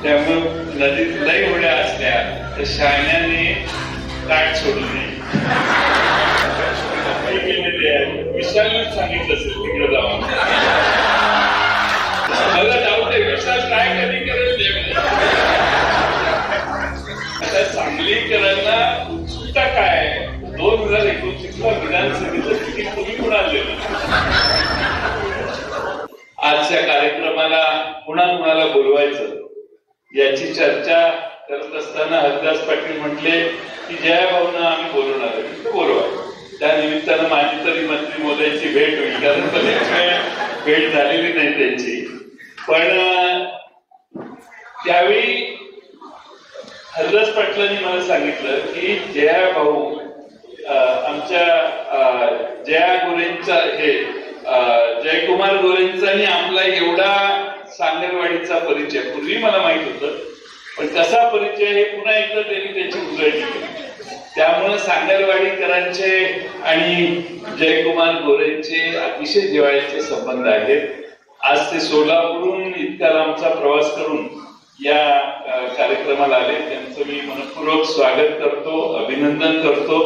त्यामुळे नदीत लई होड्या असल्या तर शहाण्याने काठ सोडू नये. विशालने सांगितलं असेल तिकडे जाऊन. मला डाऊट आहे विशाल काय कधी करेल. आता सांगलीकरांना उत्सुकता काय 2029ला विधानसभेचं तिकीट तुम्ही कुणाला आजच्या कार्यक्रमाला कुणाला बोलवायचं याची चर्चा करत असताना हरदास पाटील म्हटले की जयाभाऊंना आम्ही बोलवणार आहे. बोलवा. त्या निमित्तानं माझी तरी मंत्री मोदयांची भेट होईल, कारण बरेच वेळ भेट झालेली नाही त्यांची. पण त्यावेळी हरदास पाटलांनी मला सांगितलं की जयाभाऊ आमच्या जया गोरेंचा जयकुमार गोरेंचाही आपला एवढा सांगलवाडीचा परिचय पूर्वी मला माहित होतं, पण कसा परिचय हे पुन्हा एकदा त्यांनी त्याची उजळणी केली. त्यामुळे सांगलवाडीकरांचे आणि जयकुमार गोरेंचे अतिशय जिव्हाळ्याचे संबंध आहेत. आज ते सोलापूरहून इतका लांबचा प्रवास करून या कार्यक्रमाला आले. त्यांचं मी मनपूर्वक स्वागत करतो, अभिनंदन करतो.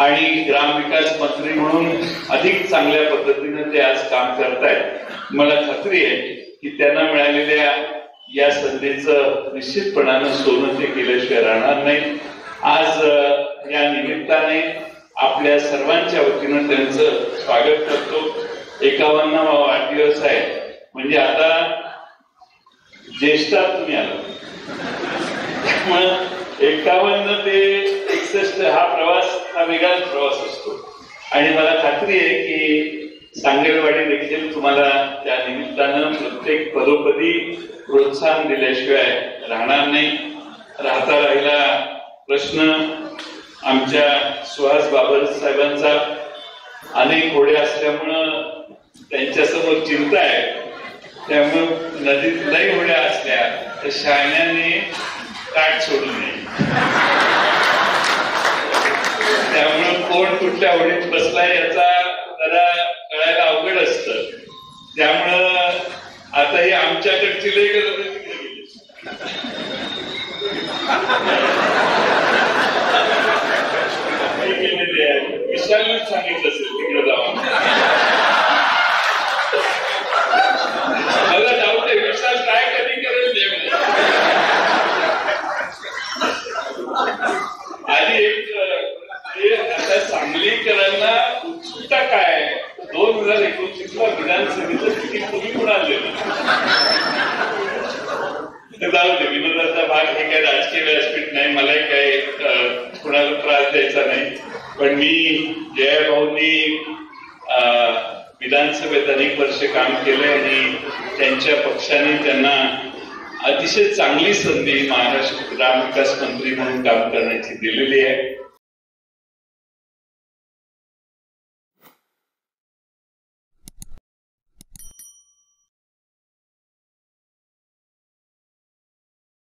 आणि ग्रामविकास मंत्री म्हणून अधिक चांगल्या पद्धतीने ते आज काम करतायत. मला खात्री आहे की त्यांना मिळालेल्या या संधीचं निश्चितपणानं सोनं ते केल्याशिवाय राहणार नाही. आज या निमित्ताने आपल्या सर्वांच्या वतीनं त्यांचं स्वागत करतो. 51वा वाढदिवस आहे म्हणजे आता ज्येष्ठात तुम्ही आला. त्यामुळे 51 ते 61 हा प्रवास हा वेगळाच प्रवास असतो. आणि मला खात्री आहे की सांगलवाडी देखील तुम्हाला त्या निमित्तानं प्रत्येक पदोपदी प्रोत्साहन दिल्याशिवाय राहणार नाही. राहता राहिला प्रश्न आमच्या सुहास बाबर साहेबांचा. अनेक होड्या असल्यामुळं त्यांच्यासमोर चिंता आहे. त्यामुळे नदीत लई होड्या असल्या तर शहाण्याने काठ सोडू नये. त्यामुळे कोण कुठल्या होडीत बसलाय याचा जरा कळायला अवघड असतं. त्यामुळं आता ही आमच्याकडची लई गरज विशालने सांगितलं असेल तिकडे जाऊन. मला डाऊट आहे विशाल काय कधी करेल. आधी आता सांगलीकरांना उत्सुकता काय 2029ला विधानसभेचं तिकीट तुम्ही कुणाला जाऊ दे. विनोदाचा भाग हे काही राजकीय व्यासपीठ नाही, मलाही काही कुणाला त्रास द्यायचा नाही. पण मी जयाभाऊंनी विधानसभेत अनेक वर्ष काम केलंय आणि त्यांच्या पक्षाने त्यांना अतिशय चांगली संधी महाराष्ट्र ग्रामविकास मंत्री म्हणून काम करण्याची दिलेली आहे.